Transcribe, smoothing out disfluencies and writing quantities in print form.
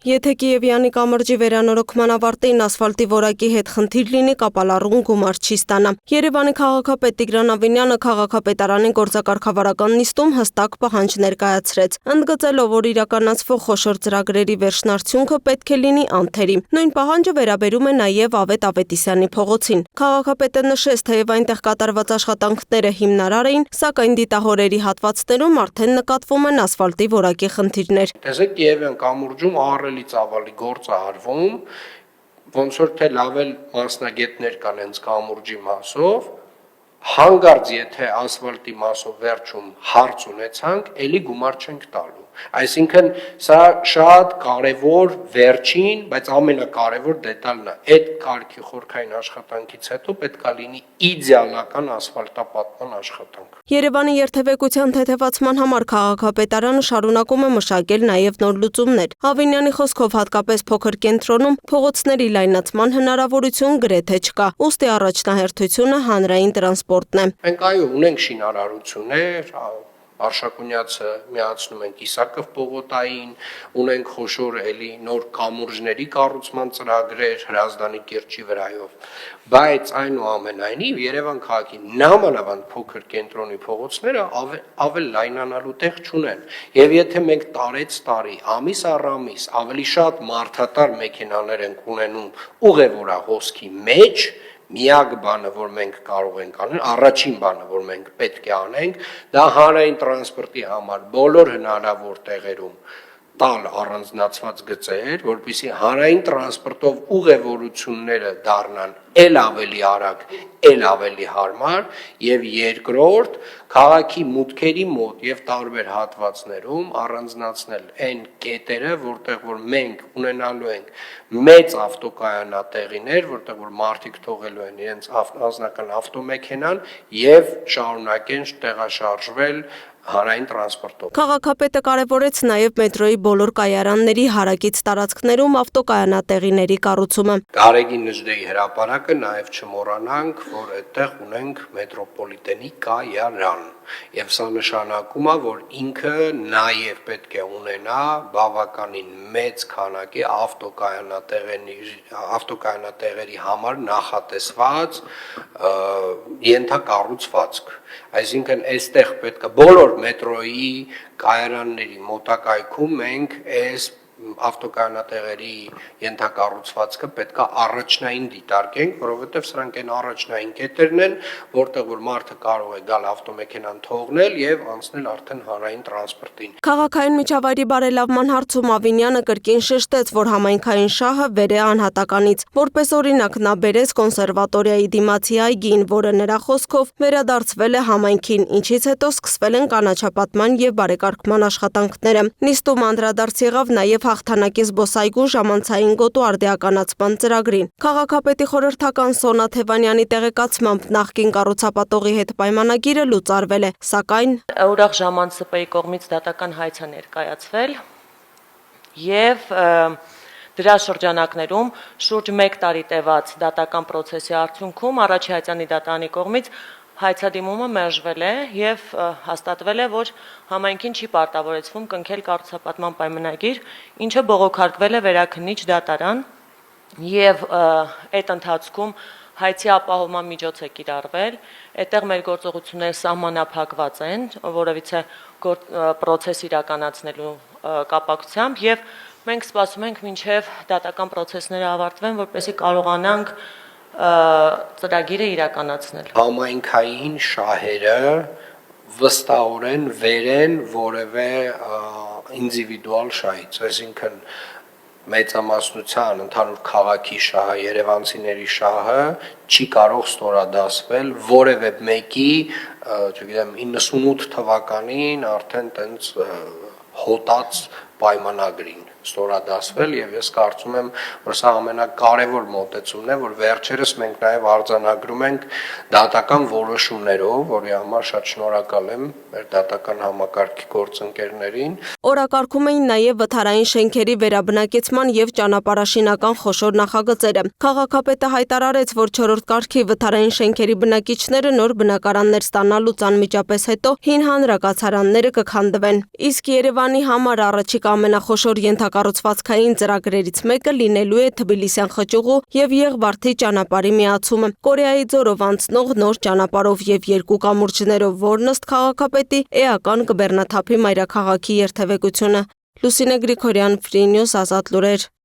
Եթե Կիևյանի կամրջի վերանորոգման ավարտին ասֆալտի որակի հետ խնդիր լինի, կապալառուն գումար չի ստանա։ Երևանի քաղաքապետ Տիգրան Ավինյանը քաղաքապետարանի գործակարգավարական նիստում հստակ պահանջ ներկայացրեց, ընդգծելով, որ իրականացվող խոշոր ծրագրերի վերջնարդյունքը պետք է լինի անթերի։ Նույն պահանջը վերաբերում է նաև Ավետ Ավետիսյանի փողոցին։ Քաղաքապետը նշեց, թեև այնտեղ կատարված աշխատանքները հիմնարար էին, սակայն դիտահորերի հատվածներում արդեն նկատվում են ասֆալտի որակի խնդիրներ։ Տեսեք, Կիևյան կամուրջում ահռելի ծավալի գործ է արվում, ոնց որ թե լավ էլ մասնագետներ կան հենց կամուրջի մասով, հանկարծ եթե ասֆալտի մասով վերջում հարց ունեցանք, էլի գումար չենք տալու։ Այսինքն սա շատ կարևոր վերջին, բայց ամենակարևոր դետալն է։ Այդ կարգի խորքային աշխատանքից հետո պետք է լինի իդեալական ասֆալտապատման աշխատանք։ Երևանի երթևեկության թեթևացման համար քաղաքապետարանը շարունակում է մշակել նաև նոր լուծումներ։ Ավինյանի խոսքով հատկապես փոքր կենտրոնում փողոցների լայնացման հնարավորություն գրեթե չկա, ուստի առաջնահերթությունը հանրային տրանսպորտն է։ Մենք ունենք շինարարություններ, Արշակունյացը միացնում ենք Իսակով պողոտային, ունենք խոշոր էլի նոր կամուրջների կառուցման ծրագրեր Հրազդանի կիրճի վրայով, բայց այնուամենայնիվ Երևան քաղաքի նամանավանդ փոքր կենտրոնի փողոցները ավել լայնանալու տեղ չունեն, եւ եթե մենք տարեց տարի, ամիս առ ամիս ավելի շատ մարդատար մեքենաներ ենք ունենում ուղևորա հոսքի մեջ, միակ բանը, որ մենք կարող ենք անել, առաջին բանը, որ մենք պետք է անենք, դա հանրային տրանսպորտի համար բոլոր հնարավոր տեղերում տալ առանձնացված գծեր, որպեսզի հանրային տրանսպորտով ուղևորությունները դառնան էլ ավելի արագ, էլ ավելի հարմար, եւ երկրորդ քաղաքի մուտքերի մոտ եւ տարբեր հատվածներում առանձնացնել այն կետերը, որտեղ որ մենք ունենալու ենք մեծ ավտոկայանատեղիներ, որտեղ որ մարդիկ թողելու են իրենց անձնական ավտոմեքենան եւ շարունակեն տեղաշարժվել հանրային տրանսպորտով։ Քաղաքապետը կարևորեց նաև մետրոյի բոլոր կայարանների հարակից տարածքներում ավտոկայանատեղիների կառուցումը։ Գարեգի Նժդեի հրապարակը նաև չմոռանանք, որ այդտեղ ունենք մետրոպոլիտենի կայարան։ Եվ սա նշանակում է, որ ինքը նաև պետք է ունենա բավականին մեծ քանակի ավտոկայանատեղերի համար նախատեսված ենթակառուցվածք։ Այսինքն այստեղ պետք է բոլոր մետրոյի կայարանների մոտակայքում մենք այս ավտոկայանատեղերի ենթակառուցվածքը պետք է առաջնային դիտարկենք, որովհետև սրանք այն առաջնային կետերն են, որտեղ որ մարդը կարող է գալ ավտոմեքենան թողնել եւ անցնել արդեն հանրային տրանսպորտին։ Քաղաքային միջավայրի բարելավման հարցում Ավինյանը կրկին շեշտեց, որ համայնքային շահը վեր է անհատականից, որպես օրինակ նա բերեց կոնսերվատորիայի դիմացի այգին, որը նրա խոսքով վերադարձվել է համայնքին, ինչից հետո սկսվել են կանաչապատման եւ բարեկարգման աշխատանքները։ Նիստում անդրադարձ եղավ նաեւ Հաղթանակի զբոսայգու ժամանցային գոտու արդիականացման ծրագրին։ Քաղաքապետի խորհրդական Սոնա Թևանյանի տեղեկացմամբ նախկին կառուցապատողի հետ պայմանագիրը լուծարվել է, սակայն Ուրախ ժամանց ՍՊ-ի կողմից դատական հայց է ներկայացվել եւ դրա շրջանակներում շուրջ 1 տարի տևած դատական process-ի արդյունքում Առաջիհայցյանի դատարանի կողմից հայցադիմումը մերժվել է եւ հաստատվել է, որ համայնքին չի պարտավորեցվում կնքել կառուցապատման պայմանագիր, ինչը բողոքարկվել է վերաքննիչ դատարան եւ այդ ընթացքում հայցի ապահովման միջոց է կիրառվել, այդտեղ մեր գործողությունները սահմանափակված են, որովհետեւ process իրականացնելու կապակցությամբ եւ մենք սպասում ենք մինչեւ դատական process-ները ավարտվեն, որպեսզի կարողանանք ծրագիրը իրականացնել։ Համայնքային շահերը վստահորեն վեր են որևէ ինդիվիդուալ շահից, այսինքն մեծամասնության ընդհանուր քաղաքի շահը, երևանցիների շահը չի կարող ստորադասվել որևէ մեկի, չգիտեմ, 98 թվականին արդեն տենց հոտած պայմանագրին ստորադասվել եւ ես կարծում եմ, որ սա ամենակարևոր մոտեցումն է, որ վերջերս մենք նաեւ արձանագրում ենք դատական որոշումներով, որի համար շատ շնորհակալ եմ մեր դատական համակարգի գործընկերներին։ Օրակարգում էին նաեւ վթարային շենքերի վերաբնակեցման եւ ճանապարհաշինական խոշոր նախագծերը։ Քաղաքապետը հայտարարեց, որ 4-րդ կարգի վթարային շենքերի բնակիչները նոր բնակարաններ ստանալուց անմիջապես հետո հին հանրակացարանները կքանդվեն։ Իսկ Երևանի համար առաջիկա ամենախոշոր կառուցվածքային ծրագրերից մեկը լինելու է Թբիլիսյան խճուղու եւ Եղվարդի ճանապարհի միացումը։ Կորեայի ձորով անցնող նոր ճանապարհով եւ 2 կամուրջներով, որն ըստ քաղաքապետի էական կբեռնաթափի մայրաքաղաքի երթևեկությունը։ Լուսինե Գրիգորյան, Free News, Ազատ լուրեր։